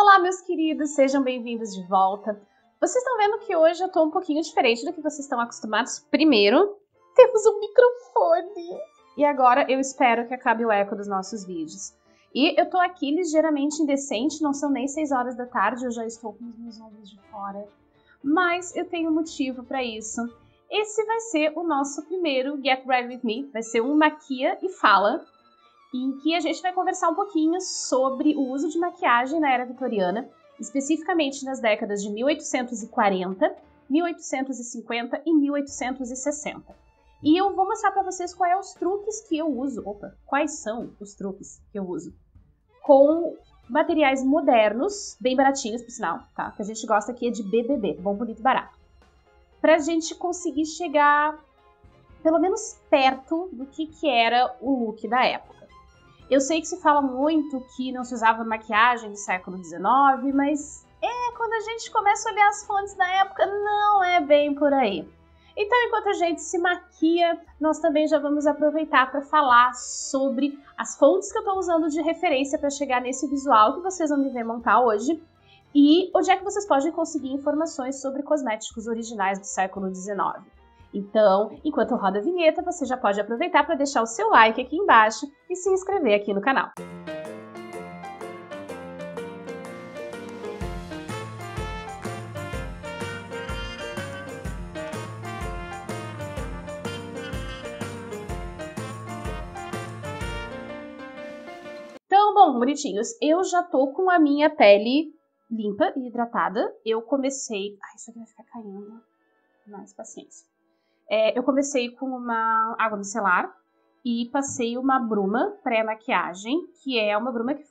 Olá, meus queridos, sejam bem-vindos de volta. Vocês estão vendo que hoje eu tô um pouquinho diferente do que vocês estão acostumados. Primeiro, temos um microfone. E agora eu espero que acabe o eco dos nossos vídeos. E eu tô aqui ligeiramente indecente, não são nem 6 horas da tarde, eu já estou com os meus ombros de fora. Mas eu tenho motivo para isso. Esse vai ser o nosso primeiro Get Ready With Me, vai ser um Maquia e Fala, em que a gente vai conversar um pouquinho sobre o uso de maquiagem na era vitoriana, especificamente nas décadas de 1840, 1850 e 1860. E eu vou mostrar para vocês quais são os truques que eu uso com materiais modernos, bem baratinhos, por sinal, tá? Que a gente gosta aqui é de BBB, bom, bonito e barato. Pra gente conseguir chegar pelo menos perto do que era o look da época. Eu sei que se fala muito que não se usava maquiagem do século XIX, mas quando a gente começa a olhar as fontes da época, não é bem por aí. Então, enquanto a gente se maquia, nós também já vamos aproveitar para falar sobre as fontes que eu estou usando de referência para chegar nesse visual que vocês vão me ver montar hoje e onde é que vocês podem conseguir informações sobre cosméticos originais do século XIX. Então, enquanto roda a vinheta, você já pode aproveitar para deixar o seu like aqui embaixo e se inscrever aqui no canal. Então, bom, bonitinhos, eu já tô com a minha pele limpa e hidratada. Eu comecei... Ai, isso aqui vai ficar caindo. Mais paciência. Eu comecei com uma água micelar e passei uma bruma pré-maquiagem, que é uma bruma que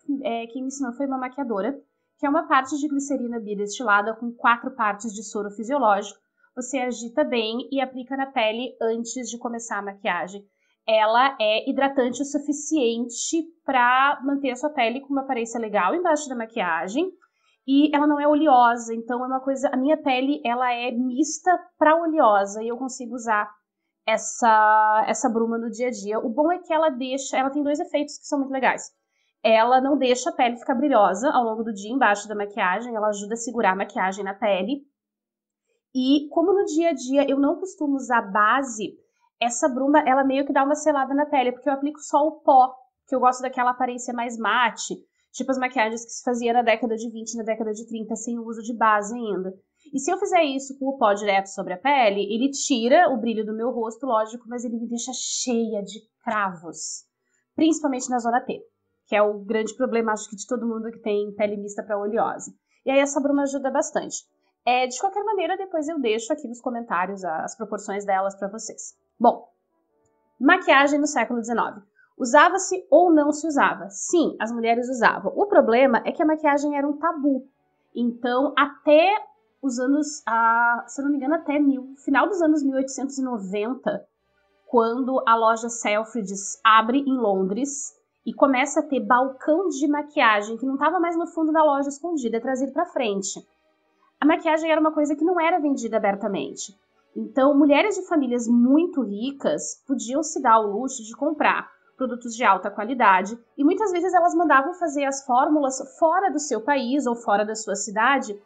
quem me ensinou foi uma maquiadora, que é uma parte de glicerina bidestilada com 4 partes de soro fisiológico. Você agita bem e aplica na pele antes de começar a maquiagem. Ela é hidratante o suficiente para manter a sua pele com uma aparência legal embaixo da maquiagem. E ela não é oleosa, então é uma coisa... A minha pele, ela é mista para oleosa e eu consigo usar essa bruma no dia a dia. O bom é que ela tem 2 efeitos que são muito legais. Ela não deixa a pele ficar brilhosa ao longo do dia embaixo da maquiagem, ela ajuda a segurar a maquiagem na pele. E como no dia a dia eu não costumo usar base, essa bruma, ela meio que dá uma selada na pele, porque eu aplico só o pó, que eu gosto daquela aparência mais mate, tipo as maquiagens que se fazia na década de 20, na década de 30, sem o uso de base ainda. E se eu fizer isso com o pó direto sobre a pele, ele tira o brilho do meu rosto, lógico, mas ele me deixa cheia de cravos. Principalmente na zona T, que é o grande problema, acho que de todo mundo que tem pele mista para oleosa. E aí essa bruma ajuda bastante. De qualquer maneira, depois eu deixo aqui nos comentários as proporções delas para vocês. Bom, maquiagem no século XIX. Usava-se ou não se usava? Sim, as mulheres usavam. O problema é que a maquiagem era um tabu. Então, até os anos, se eu não me engano, até final dos anos 1890, quando a loja Selfridges abre em Londres e começa a ter balcão de maquiagem, que não estava mais no fundo da loja escondida, é trazido para frente. A maquiagem era uma coisa que não era vendida abertamente. Então, mulheres de famílias muito ricas podiam se dar o luxo de comprar produtos de alta qualidade, e muitas vezes elas mandavam fazer as fórmulas fora do seu país ou fora da sua cidade,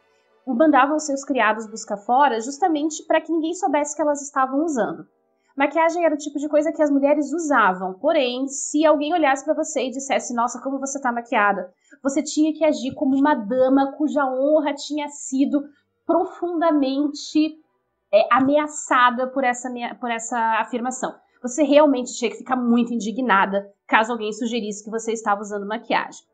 mandavam seus criados buscar fora, justamente para que ninguém soubesse que elas estavam usando. Maquiagem era o tipo de coisa que as mulheres usavam, porém, se alguém olhasse para você e dissesse, nossa, como você está maquiada, você tinha que agir como uma dama cuja honra tinha sido profundamente ameaçada por essa afirmação. Você realmente tinha que ficar muito indignada caso alguém sugerisse que você estava usando maquiagem.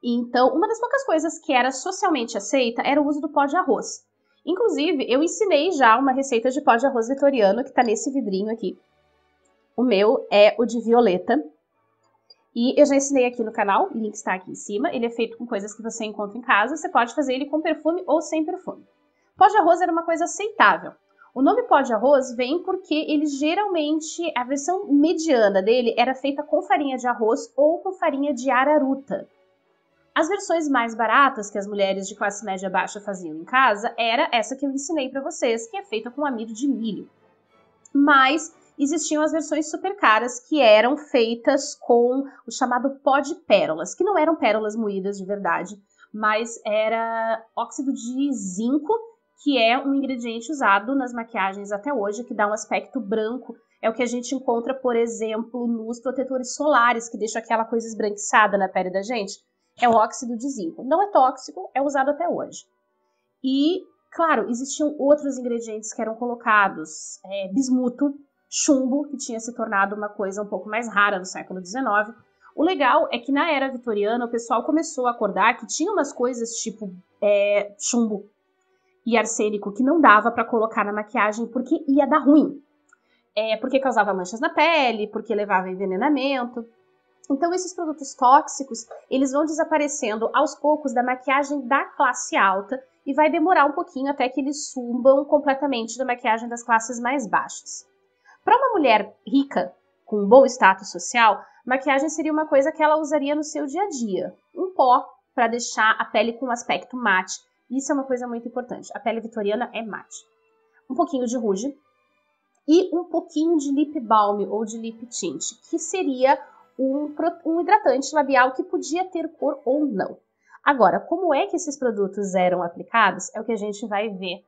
Então, uma das poucas coisas que era socialmente aceita era o uso do pó de arroz. Inclusive, eu ensinei já uma receita de pó de arroz vitoriano que está nesse vidrinho aqui. O meu é o de violeta. E eu já ensinei aqui no canal, o link está aqui em cima. Ele é feito com coisas que você encontra em casa. Você pode fazer ele com perfume ou sem perfume. Pó de arroz era uma coisa aceitável. O nome pó de arroz vem porque ele geralmente, a versão mediana dele era feita com farinha de arroz ou com farinha de araruta. As versões mais baratas que as mulheres de classe média baixa faziam em casa era essa que eu ensinei para vocês, que é feita com amido de milho. Mas existiam as versões super caras que eram feitas com o chamado pó de pérolas, que não eram pérolas moídas de verdade, mas era óxido de zinco, que é um ingrediente usado nas maquiagens até hoje, que dá um aspecto branco. É o que a gente encontra, por exemplo, nos protetores solares, que deixa aquela coisa esbranquiçada na pele da gente. É o óxido de zinco. Não é tóxico, é usado até hoje. E, claro, existiam outros ingredientes que eram colocados. Bismuto, chumbo, que tinha se tornado uma coisa um pouco mais rara no século XIX. O legal é que na era vitoriana o pessoal começou a acordar que tinha umas coisas tipo chumbo e arsênico que não dava para colocar na maquiagem porque ia dar ruim. Porque causava manchas na pele, porque levava envenenamento. Então esses produtos tóxicos, eles vão desaparecendo aos poucos da maquiagem da classe alta e vai demorar um pouquinho até que eles sumbam completamente da maquiagem das classes mais baixas. Para uma mulher rica, com um bom status social, maquiagem seria uma coisa que ela usaria no seu dia a dia. Um pó para deixar a pele com um aspecto mate. Isso é uma coisa muito importante. A pele vitoriana é mate. Um pouquinho de rouge e um pouquinho de lip balm ou de lip tint, que seria um hidratante labial que podia ter cor ou não. Agora, como é que esses produtos eram aplicados é o que a gente vai ver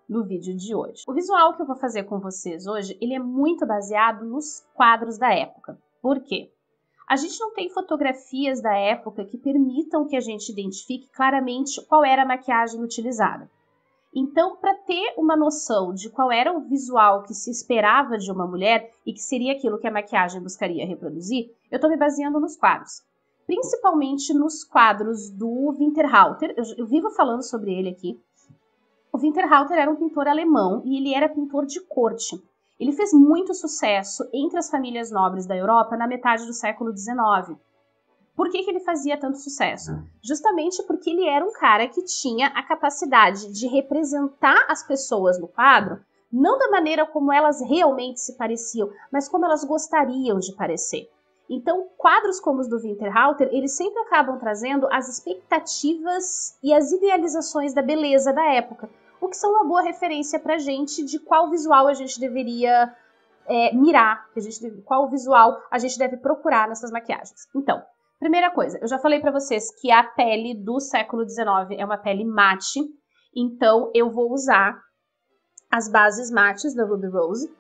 no vídeo de hoje. O visual que eu vou fazer com vocês hoje, ele é muito baseado nos quadros da época. Por quê? A gente não tem fotografias da época que permitam que a gente identifique claramente qual era a maquiagem utilizada. Então, para ter uma noção de qual era o visual que se esperava de uma mulher e que seria aquilo que a maquiagem buscaria reproduzir, eu estou me baseando nos quadros. Principalmente nos quadros do Winterhalter, eu vivo falando sobre ele aqui. O Winterhalter era um pintor alemão e ele era pintor de corte. Ele fez muito sucesso entre as famílias nobres da Europa na metade do século XIX. Por que ele fazia tanto sucesso? Justamente porque ele era um cara que tinha a capacidade de representar as pessoas no quadro, não da maneira como elas realmente se pareciam, mas como elas gostariam de parecer. Então, quadros como os do Winterhalter, eles sempre acabam trazendo as expectativas e as idealizações da beleza da época, o que são uma boa referência pra gente de qual visual a gente deveria mirar, qual visual a gente deve procurar nessas maquiagens. Então, primeira coisa, eu já falei pra vocês que a pele do século XIX é uma pele mate, então eu vou usar as bases mates da Ruby Rose,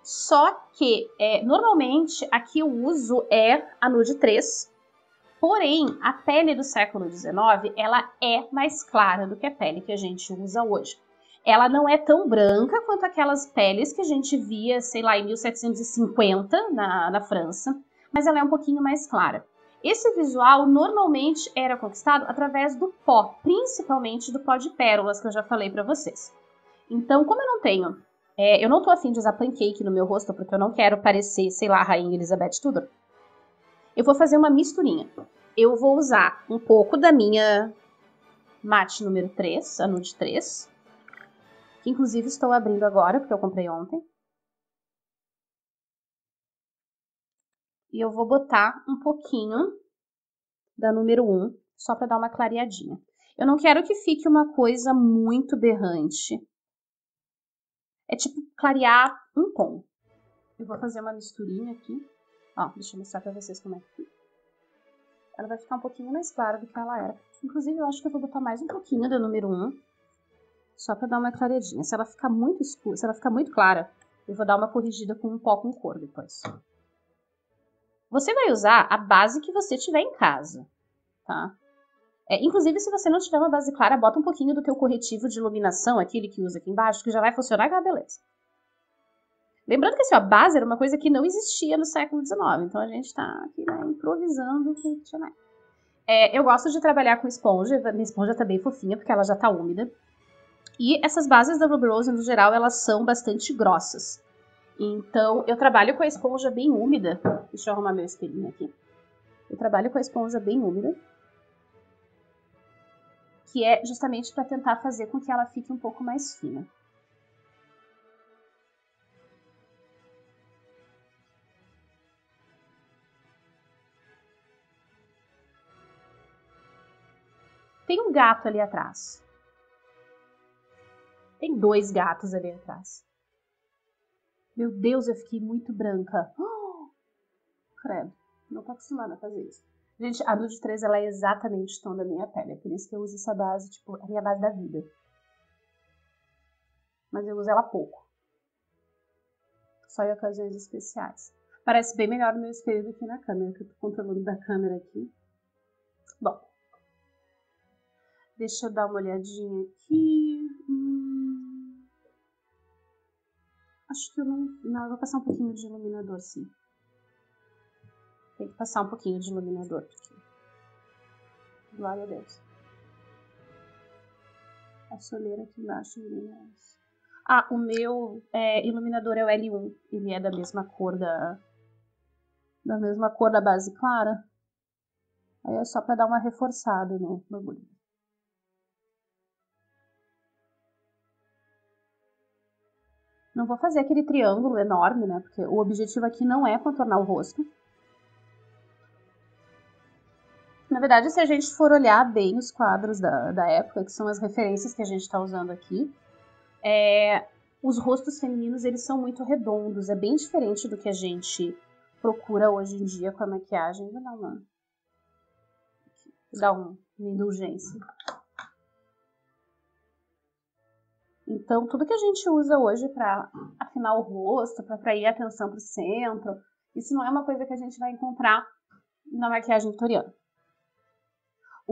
só que normalmente a que eu uso é a Nude 3, porém a pele do século XIX ela é mais clara do que a pele que a gente usa hoje. Ela não é tão branca quanto aquelas peles que a gente via, sei lá, em 1750 na França, mas ela é um pouquinho mais clara. Esse visual normalmente era conquistado através do pó, principalmente do pó de pérolas que eu já falei pra vocês. Então, como eu não tenho, eu não tô afim de usar pancake no meu rosto porque eu não quero parecer, sei lá, a Rainha Elizabeth Tudor, eu vou fazer uma misturinha. Eu vou usar um pouco da minha mate número 3, a Nude 3, que inclusive estou abrindo agora porque eu comprei ontem. E eu vou botar um pouquinho da número 1, só para dar uma clareadinha. Eu não quero que fique uma coisa muito berrante. É tipo clarear um tom. Eu vou fazer uma misturinha aqui. Ó, deixa eu mostrar pra vocês como é que fica. Ela vai ficar um pouquinho mais clara do que ela era. Inclusive, eu acho que eu vou botar mais um pouquinho da número 1. Só pra dar uma clareadinha. Se ela ficar muito escura, se ela ficar muito clara, eu vou dar uma corrigida com um pó com cor depois. Você vai usar a base que você tiver em casa, tá? Inclusive, se você não tiver uma base clara, bota um pouquinho do teu corretivo de iluminação, aquele que usa aqui embaixo, que já vai funcionar com a beleza. Lembrando que assim, a base era uma coisa que não existia no século XIX, então a gente tá aqui, né, improvisando com o dicionário. Eu gosto de trabalhar com esponja, minha esponja tá bem fofinha, porque ela já tá úmida. E essas bases da Ruby Rose, no geral, elas são bastante grossas. Então, eu trabalho com a esponja bem úmida. Deixa eu arrumar meu espelhinho aqui. Eu trabalho com a esponja bem úmida, que é justamente para tentar fazer com que ela fique um pouco mais fina. Tem um gato ali atrás. Tem 2 gatos ali atrás. Meu Deus, eu fiquei muito branca. Oh, credo, não tô acostumada a fazer isso. Gente, a Nude 3 ela é exatamente o tom da minha pele. É por isso que eu uso essa base, tipo, é a minha base da vida. Mas eu uso ela pouco. Só em ocasiões especiais. Parece bem melhor no meu espelho do que na câmera, que eu tô controlando da câmera aqui. Bom. Deixa eu dar uma olhadinha aqui. Acho que eu não... Não, eu vou passar um pouquinho de iluminador, sim. Tem que passar um pouquinho de iluminador. Porque... Glória a Deus. A soleira aqui embaixo ilumina. Ah, o meu iluminador é o L1. Ele é da mesma cor da base clara. Aí é só pra dar uma reforçada no bagulho. Não vou fazer aquele triângulo enorme, né? Porque o objetivo aqui não é contornar o rosto. Na verdade, se a gente for olhar bem os quadros da época, que são as referências que a gente está usando aqui, os rostos femininos eles são muito redondos, é bem diferente do que a gente procura hoje em dia com a maquiagem. Vou dar uma indulgência. Então, tudo que a gente usa hoje para afinar o rosto, para atrair a atenção para o centro, isso não é uma coisa que a gente vai encontrar na maquiagem vitoriana.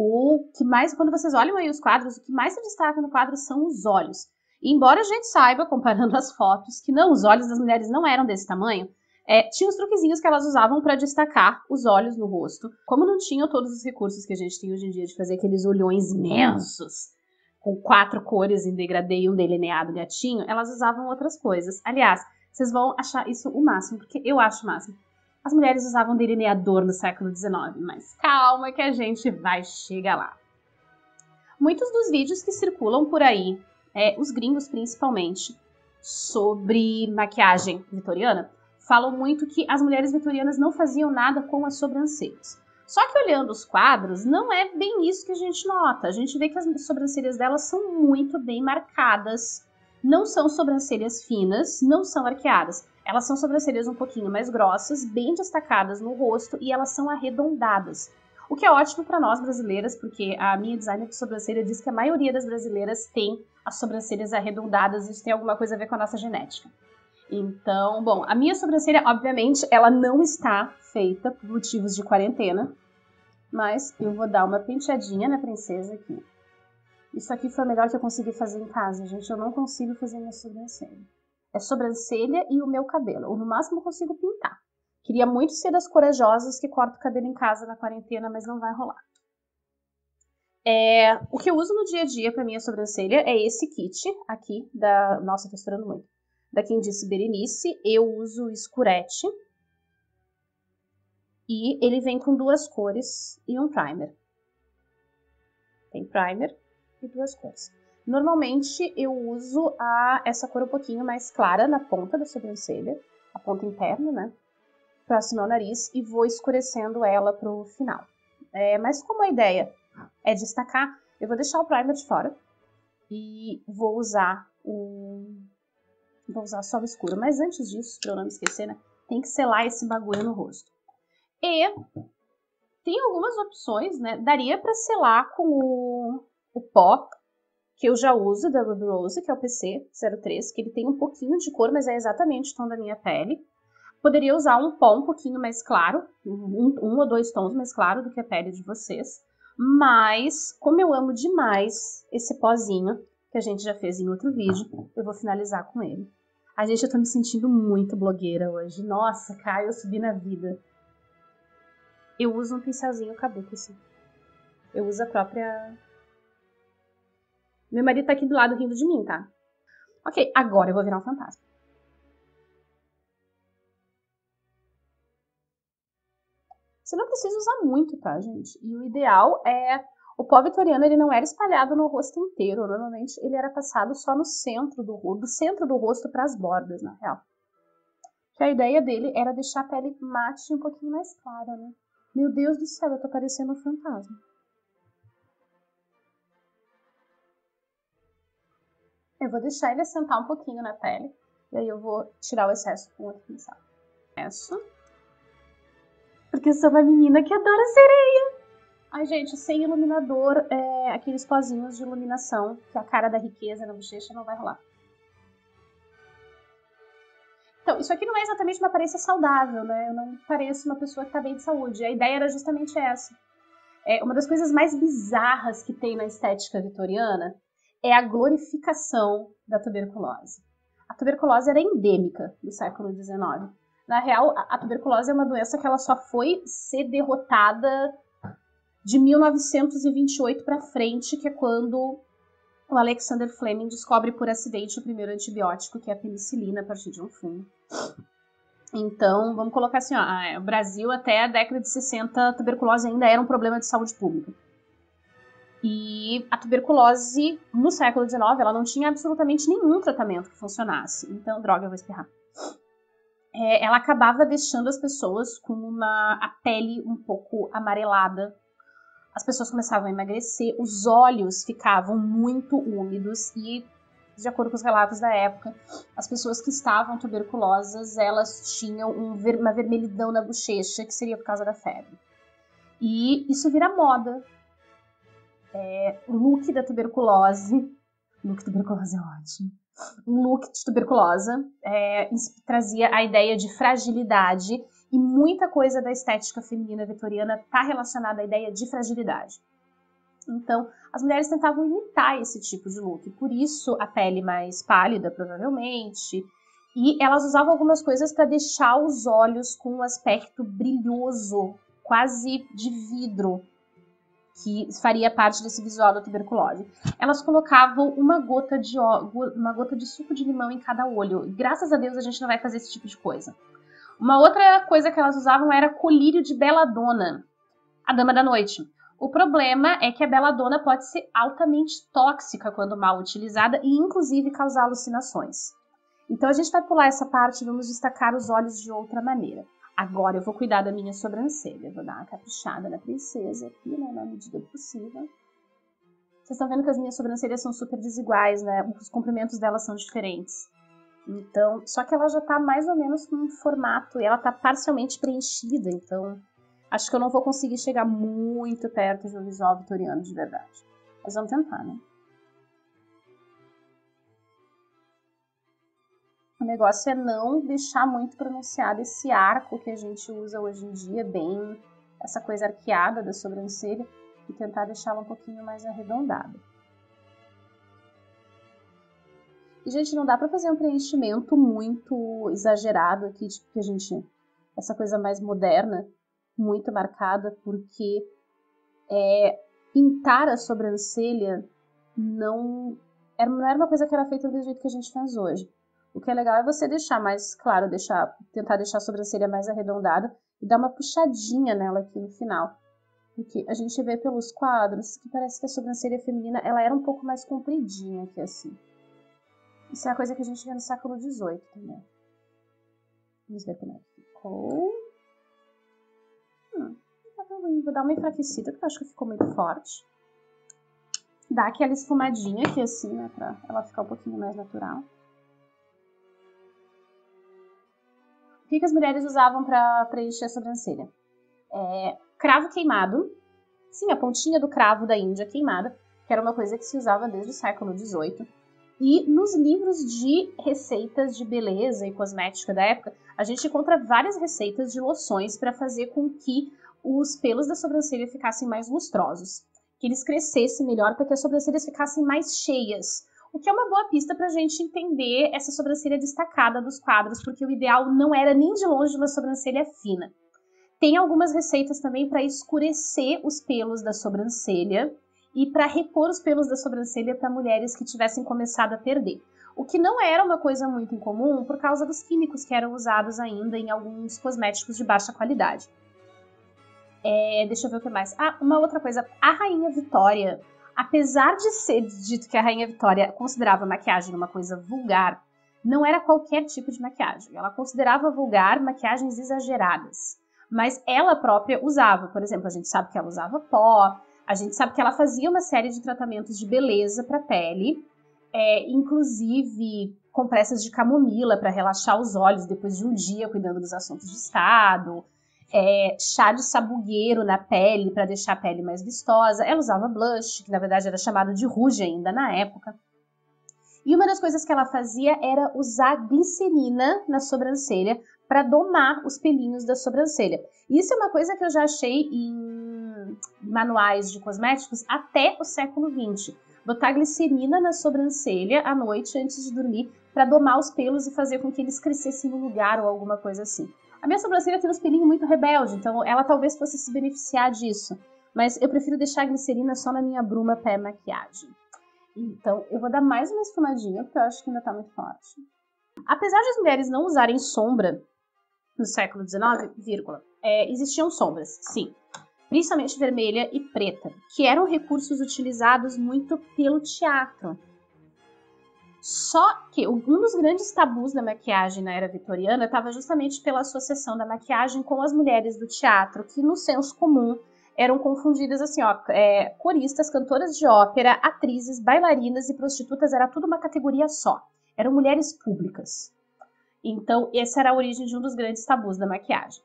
O que mais, quando vocês olham aí os quadros, o que mais se destaca no quadro são os olhos. E embora a gente saiba, comparando as fotos, que não, os olhos das mulheres não eram desse tamanho, tinha os truquezinhos que elas usavam para destacar os olhos no rosto. Como não tinham todos os recursos que a gente tem hoje em dia de fazer aqueles olhões imensos, com 4 cores em degradê e um delineado gatinho, elas usavam outras coisas. Aliás, vocês vão achar isso o máximo, porque eu acho o máximo. As mulheres usavam delineador no século XIX, mas calma que a gente vai chegar lá. Muitos dos vídeos que circulam por aí, os gringos principalmente, sobre maquiagem vitoriana, falam muito que as mulheres vitorianas não faziam nada com as sobrancelhas. Só que olhando os quadros, não é bem isso que a gente nota. A gente vê que as sobrancelhas delas são muito bem marcadas. Não são sobrancelhas finas, não são arqueadas. Elas são sobrancelhas um pouquinho mais grossas, bem destacadas no rosto e elas são arredondadas. O que é ótimo para nós brasileiras, porque a minha designer de sobrancelha diz que a maioria das brasileiras tem as sobrancelhas arredondadas, isso tem alguma coisa a ver com a nossa genética. Então, bom, a minha sobrancelha, obviamente, ela não está feita por motivos de quarentena, mas eu vou dar uma penteadinha na princesa aqui. Isso aqui foi o melhor que eu consegui fazer em casa, gente, eu não consigo fazer minha sobrancelha. É sobrancelha e o meu cabelo, ou no máximo eu consigo pintar. Queria muito ser das corajosas que cortam o cabelo em casa na quarentena, mas não vai rolar. O que eu uso no dia a dia para minha sobrancelha é esse kit aqui da... Nossa, tô estourando muito. Da Quem Disse Berenice. Eu uso Escurete. E ele vem com 2 cores e um primer. Tem primer e 2 cores. Normalmente eu uso essa cor um pouquinho mais clara na ponta da sobrancelha. A ponta interna, né? Próximo ao nariz. E vou escurecendo ela pro final. Mas como a ideia é destacar, eu vou deixar o primer de fora. E vou usar só o escuro. Mas antes disso, pra eu não me esquecer, né? Tem que selar esse bagulho no rosto. E tem algumas opções, né? Daria pra selar com o pó que eu já uso da Ruby Rose, que é o PC03, que ele tem um pouquinho de cor, mas é exatamente o tom da minha pele. Poderia usar um pó um pouquinho mais claro, um ou 2 tons mais claro do que a pele de vocês. Mas, como eu amo demais esse pozinho, que a gente já fez em outro vídeo, eu vou finalizar com ele. A gente, eu tô me sentindo muito blogueira hoje. Nossa, cara, eu subi na vida. Eu uso um pincelzinho kabuki, assim. Eu uso a própria... Meu marido tá aqui do lado rindo de mim, tá? Ok, agora eu vou virar um fantasma. Você não precisa usar muito, tá, gente? E o ideal é... O pó vitoriano, ele não era espalhado no rosto inteiro. Normalmente, ele era passado só no centro do centro do rosto para as bordas, na real. Que a ideia dele era deixar a pele mate um pouquinho mais clara, né? Meu Deus do céu, eu tô parecendo um fantasma. Eu vou deixar ele assentar um pouquinho na pele. E aí eu vou tirar o excesso com outro pincel. Isso. Porque eu sou uma menina que adora sereia. Ai, gente, sem iluminador, aqueles pozinhos de iluminação, que a cara da riqueza na bochecha não vai rolar. Então, isso aqui não é exatamente uma aparência saudável, né? Eu não pareço uma pessoa que tá bem de saúde. A ideia era justamente essa. Uma das coisas mais bizarras que tem na estética vitoriana é a glorificação da tuberculose. A tuberculose era endêmica do século XIX. Na real, a tuberculose é uma doença que ela só foi ser derrotada de 1928 para frente, que é quando o Alexander Fleming descobre por acidente o primeiro antibiótico, que é a penicilina, a partir de um fungo. Então, vamos colocar assim, ó, o Brasil até a década de 60, a tuberculose ainda era um problema de saúde pública. E a tuberculose, no século XIX, ela não tinha absolutamente nenhum tratamento que funcionasse. Então, droga, eu vou espirrar. Ela acabava deixando as pessoas com a pele um pouco amarelada. As pessoas começavam a emagrecer, os olhos ficavam muito úmidos e, de acordo com os relatos da época, as pessoas que estavam tuberculosas, elas tinham uma vermelhidão na bochecha, que seria por causa da febre. E isso vira moda. O look da tuberculose... Look tuberculose é ótimo. Um look de tuberculose trazia a ideia de fragilidade e muita coisa da estética feminina vitoriana está relacionada à ideia de fragilidade. Então, as mulheres tentavam imitar esse tipo de look, por isso a pele mais pálida, provavelmente, e elas usavam algumas coisas para deixar os olhos com um aspecto brilhoso, quase de vidro, que faria parte desse visual da tuberculose. Elas colocavam uma gota de suco de limão em cada olho. E, graças a Deus a gente não vai fazer esse tipo de coisa. Uma outra coisa que elas usavam era colírio de beladona, a dama da noite. O problema é que a beladona pode ser altamente tóxica quando mal utilizada e inclusive causar alucinações. Então a gente vai pular essa parte e vamos destacar os olhos de outra maneira. Agora eu vou cuidar da minha sobrancelha. Vou dar uma caprichada na princesa aqui, né, na medida possível. Vocês estão vendo que as minhas sobrancelhas são super desiguais, né? Os comprimentos delas são diferentes. Então, só que ela já tá mais ou menos com um formato e ela tá parcialmente preenchida. Então, acho que eu não vou conseguir chegar muito perto de um visual vitoriano de verdade. Mas vamos tentar, né? O negócio é não deixar muito pronunciado esse arco que a gente usa hoje em dia, bem essa coisa arqueada da sobrancelha, e tentar deixá-la um pouquinho mais arredondada. E, gente, não dá pra fazer um preenchimento muito exagerado aqui, tipo que a gente... essa coisa mais moderna, muito marcada, porque pintar a sobrancelha não era uma coisa que era feita do jeito que a gente faz hoje. O que é legal é você deixar mais claro, tentar deixar a sobrancelha mais arredondada e dar uma puxadinha nela aqui no final. Porque a gente vê pelos quadros que parece que a sobrancelha feminina ela era um pouco mais compridinha que assim. Isso é a coisa que a gente vê no século XVIII também. Vamos ver como é que ficou. Tá tão ruim. Vou dar uma enfraquecida, porque eu acho que ficou muito forte. Dá aquela esfumadinha aqui assim, né, pra ela ficar um pouquinho mais natural. O que as mulheres usavam para preencher a sobrancelha? Cravo queimado. Sim, a pontinha do cravo da Índia queimada, que era uma coisa que se usava desde o século XVIII. E nos livros de receitas de beleza e cosmética da época, a gente encontra várias receitas de loções para fazer com que os pelos da sobrancelha ficassem mais lustrosos, que eles crescessem melhor para que as sobrancelhas ficassem mais cheias. O que é uma boa pista para a gente entender essa sobrancelha destacada dos quadros, porque o ideal não era nem de longe uma sobrancelha fina. Tem algumas receitas também para escurecer os pelos da sobrancelha e para repor os pelos da sobrancelha para mulheres que tivessem começado a perder. O que não era uma coisa muito incomum por causa dos químicos que eram usados ainda em alguns cosméticos de baixa qualidade. Deixa eu ver o que mais. Uma outra coisa. A Rainha Vitória, apesar de ser dito que a Rainha Vitória considerava a maquiagem uma coisa vulgar, não era qualquer tipo de maquiagem. Ela considerava vulgar maquiagens exageradas. Mas ela própria usava. Por exemplo, a gente sabe que ela usava pó, a gente sabe que ela fazia uma série de tratamentos de beleza para a pele, inclusive compressas de camomila para relaxar os olhos depois de um dia cuidando dos assuntos de estado. chá de sabugueiro na pele para deixar a pele mais vistosa. Ela usava blush, que na verdade era chamado de rouge ainda na época. E uma das coisas que ela fazia era usar glicerina na sobrancelha para domar os pelinhos da sobrancelha. Isso é uma coisa que eu já achei em manuais de cosméticos até o século XX. Botar glicerina na sobrancelha à noite antes de dormir para domar os pelos e fazer com que eles crescessem no lugar ou alguma coisa assim. A minha sobrancelha tem uns pelinhos muito rebeldes, então ela talvez fosse se beneficiar disso. Mas eu prefiro deixar a glicerina só na minha bruma pré-maquiagem. Então, eu vou dar mais uma esfumadinha, porque eu acho que ainda tá muito forte. Apesar de as mulheres não usarem sombra no século XIX, existiam sombras, sim. Principalmente vermelha e preta, que eram recursos utilizados muito pelo teatro. Só que um dos grandes tabus da maquiagem na era vitoriana estava justamente pela associação da maquiagem com as mulheres do teatro, que no senso comum eram confundidas assim, coristas, cantoras de ópera, atrizes, bailarinas e prostitutas, era tudo uma categoria só. Eram mulheres públicas. Então, essa era a origem de um dos grandes tabus da maquiagem.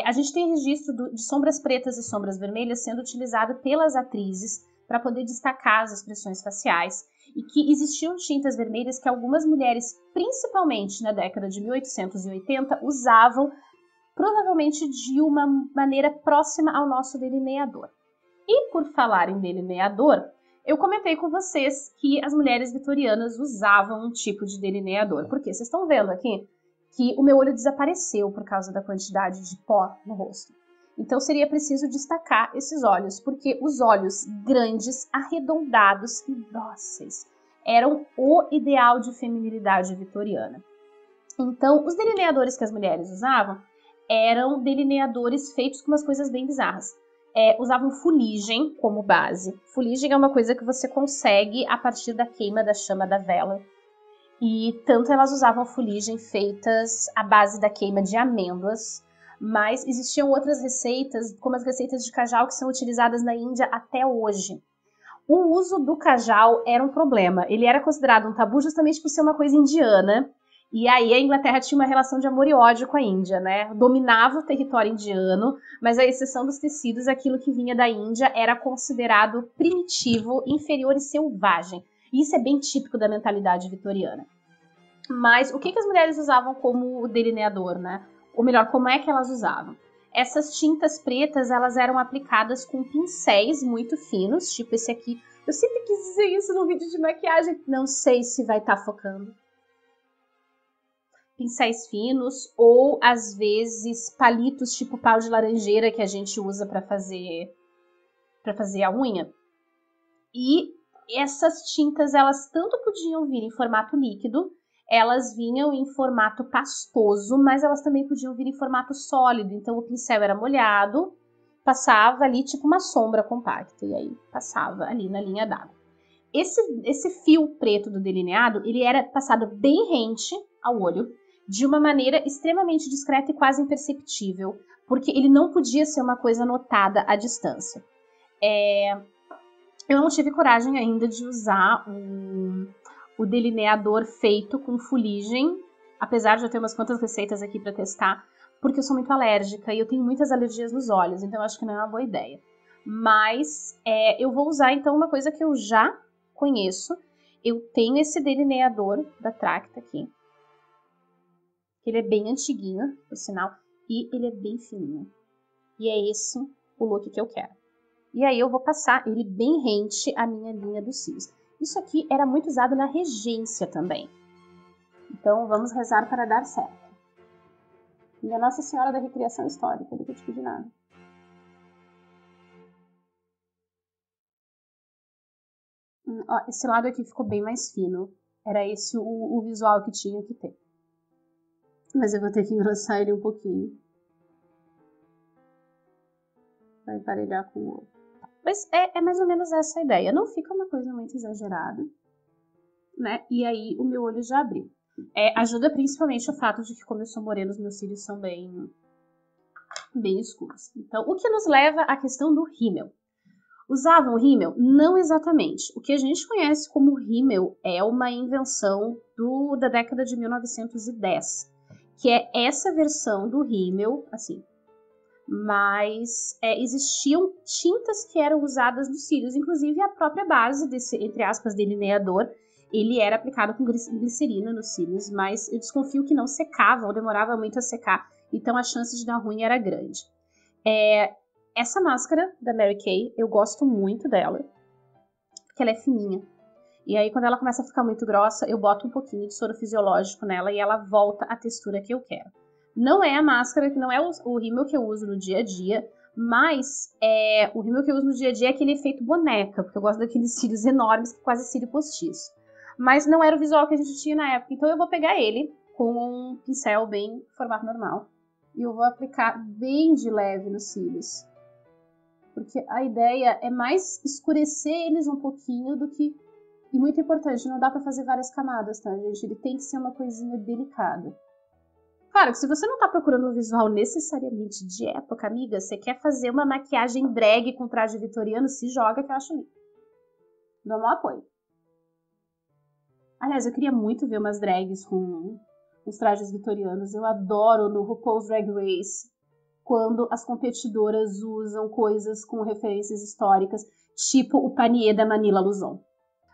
A gente tem registro de sombras pretas e sombras vermelhas sendo utilizado pelas atrizes para poder destacar as expressões faciais e que existiam tintas vermelhas que algumas mulheres, principalmente na década de 1880, usavam provavelmente de uma maneira próxima ao nosso delineador. E por falar em delineador, eu comentei com vocês que as mulheres vitorianas usavam um tipo de delineador. Por quê? Vocês estão vendo aqui que o meu olho desapareceu por causa da quantidade de pó no rosto. Então seria preciso destacar esses olhos, porque os olhos grandes, arredondados e dóceis eram o ideal de feminilidade vitoriana. Então, os delineadores que as mulheres usavam eram delineadores feitos com umas coisas bem bizarras. Usavam fuligem como base. Fuligem é uma coisa que você consegue a partir da queima da chama da vela. E tanto elas usavam fuligem feitas à base da queima de amêndoas, mas existiam outras receitas, como as receitas de cajal, que são utilizadas na Índia até hoje. O uso do cajal era um problema. Ele era considerado um tabu justamente por ser uma coisa indiana. E aí a Inglaterra tinha uma relação de amor e ódio com a Índia, né? Dominava o território indiano, mas à exceção dos tecidos, aquilo que vinha da Índia era considerado primitivo, inferior e selvagem. E isso é bem típico da mentalidade vitoriana. Mas o que as mulheres usavam como delineador, né? Ou melhor, como é que elas usavam? Essas tintas pretas, elas eram aplicadas com pincéis muito finos, tipo esse aqui. Eu sempre quis dizer isso no vídeo de maquiagem, não sei se vai estar focando. Pincéis finos ou, às vezes, palitos tipo pau de laranjeira que a gente usa para fazer a unha. E essas tintas, elas tanto podiam vir em formato líquido, elas vinham em formato pastoso, mas elas também podiam vir em formato sólido. Então o pincel era molhado, passava ali tipo uma sombra compacta, e aí passava ali na linha d'água. Esse fio preto do delineado, ele era passado bem rente ao olho, de uma maneira extremamente discreta e quase imperceptível, porque ele não podia ser uma coisa notada à distância. Eu não tive coragem ainda de usar o delineador feito com fuligem, apesar de eu ter umas quantas receitas aqui para testar, porque eu sou muito alérgica e eu tenho muitas alergias nos olhos, então eu acho que não é uma boa ideia. Mas eu vou usar então uma coisa que eu já conheço. Eu tenho esse delineador da Tracta aqui, que ele é bem antiguinho, por sinal, e ele é bem fininho. E é esse o look que eu quero. E aí eu vou passar ele bem rente à minha linha dos cílios. Isso aqui era muito usado na regência também. Então vamos rezar para dar certo. E a Nossa Senhora da Recriação Histórica, não vou te pedir nada. Ó, esse lado aqui ficou bem mais fino. Era esse o visual que tinha que ter. Mas eu vou ter que engrossar ele um pouquinho. Vai emparelhar com o outro. Mas é mais ou menos essa a ideia. Não fica uma coisa muito exagerada, né? E aí o meu olho já abriu. Ajuda principalmente o fato de que, como eu sou morena, os meus cílios são bem escuros. Então, o que nos leva à questão do rímel. Usavam rímel? Não exatamente. O que a gente conhece como rímel é uma invenção da década de 1910, que é essa versão do rímel, assim, mas existiam tintas que eram usadas nos cílios, inclusive a própria base desse, entre aspas, delineador, ele era aplicado com glicerina nos cílios, mas eu desconfio que não secava ou demorava muito a secar, então a chance de dar ruim era grande. Essa máscara da Mary Kay, eu gosto muito dela, porque ela é fininha. E aí, quando ela começa a ficar muito grossa, eu boto um pouquinho de soro fisiológico nela e ela volta à textura que eu quero. Não é a máscara, não é o rímel que eu uso no dia a dia, mas o rímel que eu uso no dia a dia é aquele efeito boneca, porque eu gosto daqueles cílios enormes, quase cílio postiço. Mas não era o visual que a gente tinha na época, então eu vou pegar ele com um pincel bem formato normal e eu vou aplicar bem de leve nos cílios. Porque a ideia é mais escurecer eles um pouquinho do que... E muito importante, não dá pra fazer várias camadas, tá, gente? Ele tem que ser uma coisinha delicada. Claro que se você não tá procurando um visual necessariamente de época, amiga, você quer fazer uma maquiagem drag com traje vitoriano, se joga que eu acho lindo. Dou um apoio. Aliás, eu queria muito ver umas drags com os trajes vitorianos. Eu adoro no RuPaul's Drag Race quando as competidoras usam coisas com referências históricas, tipo o panier da Manila Luzon.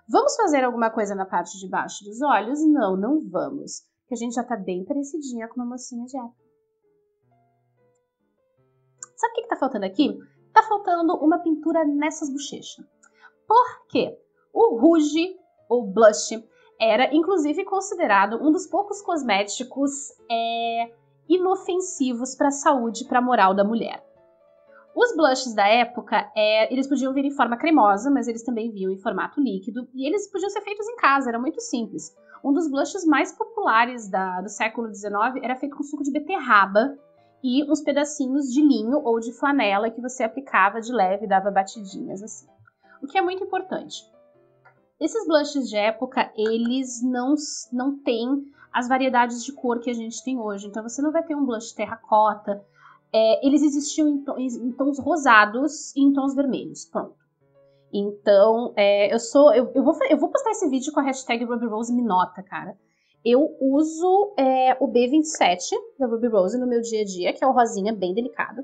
Vamos fazer alguma coisa na parte de baixo dos olhos? Não, não vamos. Porque a gente já tá bem parecidinha com uma mocinha de época. Sabe o que tá faltando aqui? Tá faltando uma pintura nessas bochechas. Por quê? O rouge, ou blush, era inclusive considerado um dos poucos cosméticos inofensivos para a saúde e para a moral da mulher. Os blushes da época, eles podiam vir em forma cremosa, mas eles também vinham em formato líquido, e eles podiam ser feitos em casa, era muito simples. Um dos blushes mais populares do século XIX era feito com suco de beterraba e uns pedacinhos de linho ou de flanela que você aplicava de leve e dava batidinhas assim. O que é muito importante. Esses blushes de época, eles não têm as variedades de cor que a gente tem hoje. Então, você não vai ter um blush terracota. Eles existiam em tons rosados e em tons vermelhos. Pronto. Então, eu vou postar esse vídeo com a hashtag Ruby Rose me nota, cara. Eu uso o B27 da Ruby Rose no meu dia a dia, que é o rosinha bem delicado.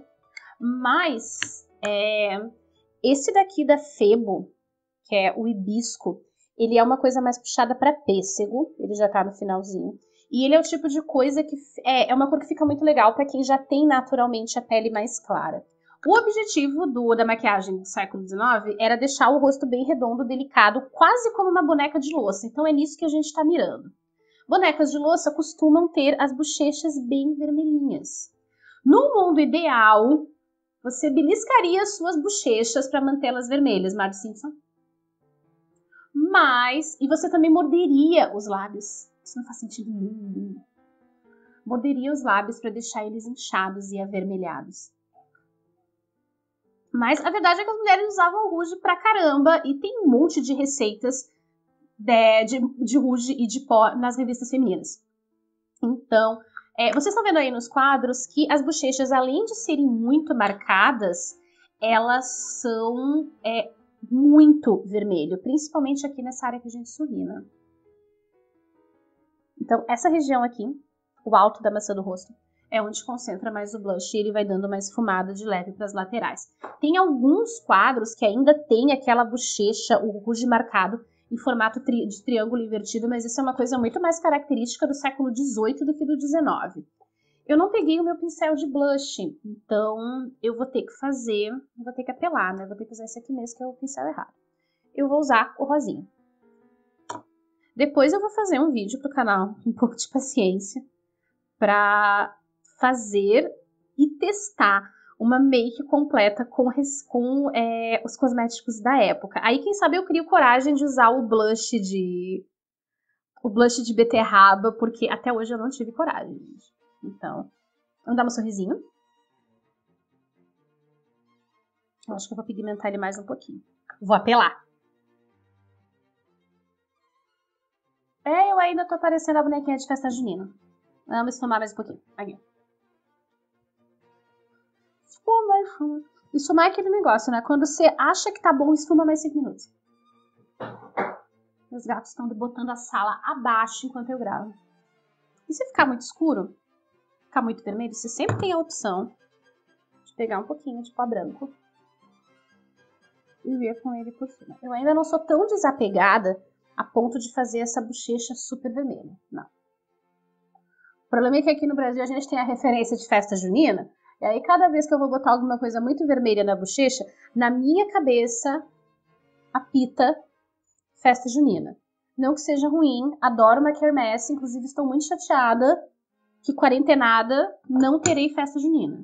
Mas esse daqui da Febo, que é o hibisco, ele é uma coisa mais puxada para pêssego, ele já tá no finalzinho. E ele é o tipo de coisa que é uma cor que fica muito legal para quem já tem naturalmente a pele mais clara. O objetivo da maquiagem do século XIX era deixar o rosto bem redondo, delicado, quase como uma boneca de louça. Então é nisso que a gente está mirando. Bonecas de louça costumam ter as bochechas bem vermelhinhas. No mundo ideal, você beliscaria suas bochechas para mantê-las vermelhas, Marge Simpson. E você também morderia os lábios. Isso não faz sentido nenhum. Morderia os lábios para deixar eles inchados e avermelhados. Mas a verdade é que as mulheres usavam rouge pra caramba e tem um monte de receitas de rouge e de pó nas revistas femininas. Então, vocês estão vendo aí nos quadros que as bochechas, além de serem muito marcadas, elas são muito vermelho, principalmente aqui nessa área que a gente sorrina. Então, essa região aqui, o alto da maçã do rosto, é onde concentra mais o blush e ele vai dando mais esfumada de leve para as laterais. Tem alguns quadros que ainda tem aquela bochecha, o rouge marcado, em formato de triângulo invertido, mas isso é uma coisa muito mais característica do século XVIII do que do XIX. Eu não peguei o meu pincel de blush, então eu vou ter que apelar, né? Vou ter que usar esse aqui mesmo, que é o pincel errado. Eu vou usar o rosinha. Depois eu vou fazer um vídeo pro canal, um pouco de paciência, pra fazer e testar uma make completa com os cosméticos da época. Aí, quem sabe, eu crio coragem de usar o blush de beterraba, porque até hoje eu não tive coragem, gente. Então, vamos dar um sorrisinho. Eu acho que eu vou pigmentar ele mais um pouquinho. Vou apelar. Eu ainda tô parecendo a bonequinha de festa junina. Vamos esfumar mais um pouquinho. Aqui. Esfumar é aquele negócio, né? Quando você acha que tá bom, esfuma mais 5 minutos. Meus gatos estão botando a sala abaixo enquanto eu gravo. E se ficar muito escuro, ficar muito vermelho, você sempre tem a opção de pegar um pouquinho de pó branco e vir com ele por cima. Eu ainda não sou tão desapegada a ponto de fazer essa bochecha super vermelha, não. O problema é que aqui no Brasil a gente tem a referência de festa junina, e aí cada vez que eu vou botar alguma coisa muito vermelha na bochecha, na minha cabeça apita festa junina. Não que seja ruim, adoro uma quermesse, inclusive estou muito chateada que quarentenada não terei festa junina.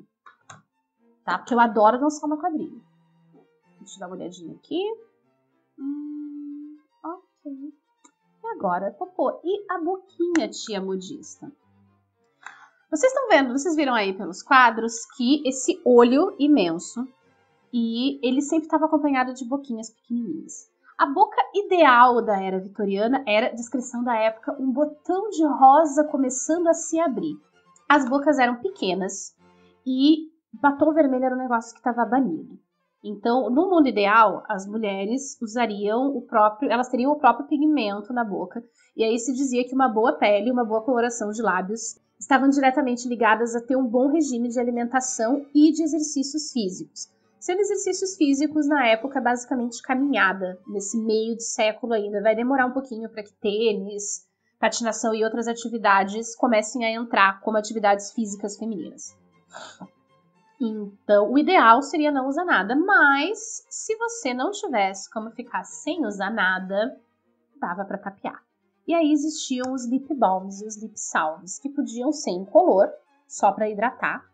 Tá? Porque eu adoro dançar uma quadrilha. Deixa eu dar uma olhadinha aqui. Ok. E agora, popô. E a boquinha, tia modista? Vocês estão vendo, vocês viram aí pelos quadros que esse olho imenso e ele sempre estava acompanhado de boquinhas pequenininhas. A boca ideal da era vitoriana era, descrição da época, um botão de rosa começando a se abrir. As bocas eram pequenas e batom vermelho era um negócio que estava banido. Então, no mundo ideal, as mulheres usariam elas teriam o próprio pigmento na boca, e aí se dizia que uma boa pele e uma boa coloração de lábios estavam diretamente ligadas a ter um bom regime de alimentação e de exercícios físicos. Sendo exercícios físicos na época basicamente caminhada, nesse meio de século ainda. Vai demorar um pouquinho para que tênis, patinação e outras atividades comecem a entrar como atividades físicas femininas. Então, o ideal seria não usar nada, mas se você não tivesse como ficar sem usar nada, dava para tapear. E aí existiam os lip balms e os lip salves, que podiam ser incolor, só para hidratar,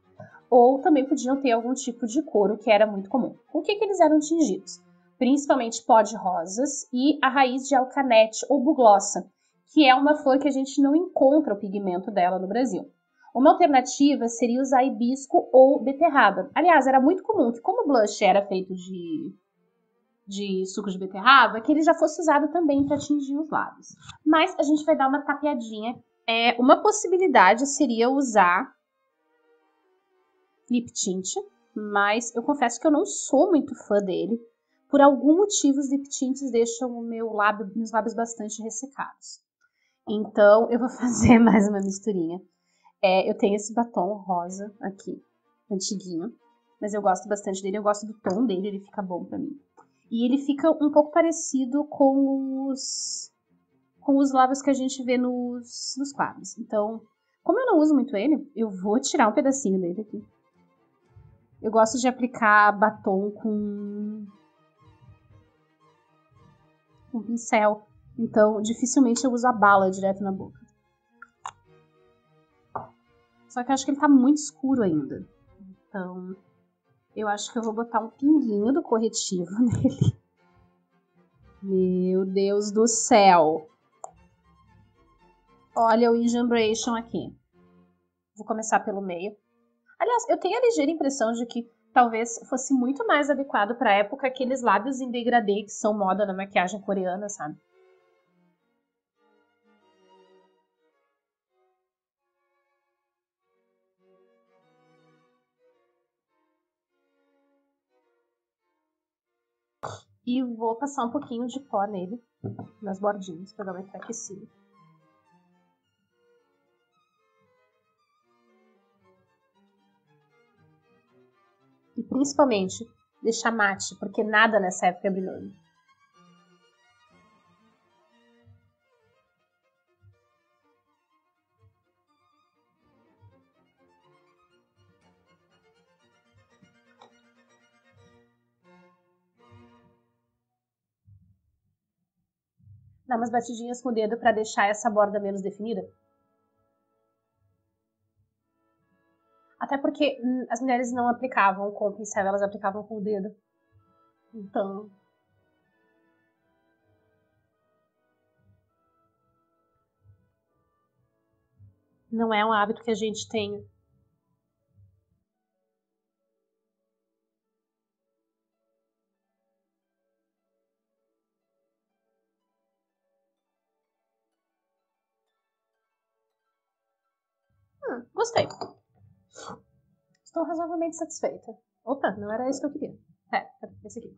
ou também podiam ter algum tipo de couro, que era muito comum. Com o que eles eram tingidos? Principalmente pó de rosas e a raiz de alcanete ou buglossa, que é uma flor que a gente não encontra o pigmento dela no Brasil. Uma alternativa seria usar hibisco ou beterraba. Aliás, era muito comum que, como o blush era feito de suco de beterraba, que ele já fosse usado também para tingir os lábios. Mas a gente vai dar uma tapeadinha. Uma possibilidade seria usar lip tint, mas eu confesso que eu não sou muito fã dele. Por algum motivo, os lip tints deixam meus lábios bastante ressecados. Então, eu vou fazer mais uma misturinha. Eu tenho esse batom rosa aqui, antiguinho, mas eu gosto bastante dele, eu gosto do tom dele, ele fica bom pra mim. E ele fica um pouco parecido com os lábios que a gente vê nos quadros. Então, como eu não uso muito ele, eu vou tirar um pedacinho dele aqui. Eu gosto de aplicar batom com pincel, então dificilmente eu uso a bala direto na boca. Só que eu acho que ele tá muito escuro ainda. Então, eu acho que eu vou botar um pinguinho do corretivo nele. Meu Deus do céu! Olha o enjambration aqui. Vou começar pelo meio. Aliás, eu tenho a ligeira impressão de que talvez fosse muito mais adequado para a época aqueles lábios em degradê que são moda na maquiagem coreana, sabe? E vou passar um pouquinho de pó nele, nas bordinhas, para dar uma enfraquecida. E principalmente, deixar mate, porque nada nessa época é brilhante. Dá umas batidinhas com o dedo para deixar essa borda menos definida. Até porque as mulheres não aplicavam com o pincel, elas aplicavam com o dedo. Então... não é um hábito que a gente tem. Gostei. Estou razoavelmente satisfeita. Opa, não era isso que eu queria. Esse aqui.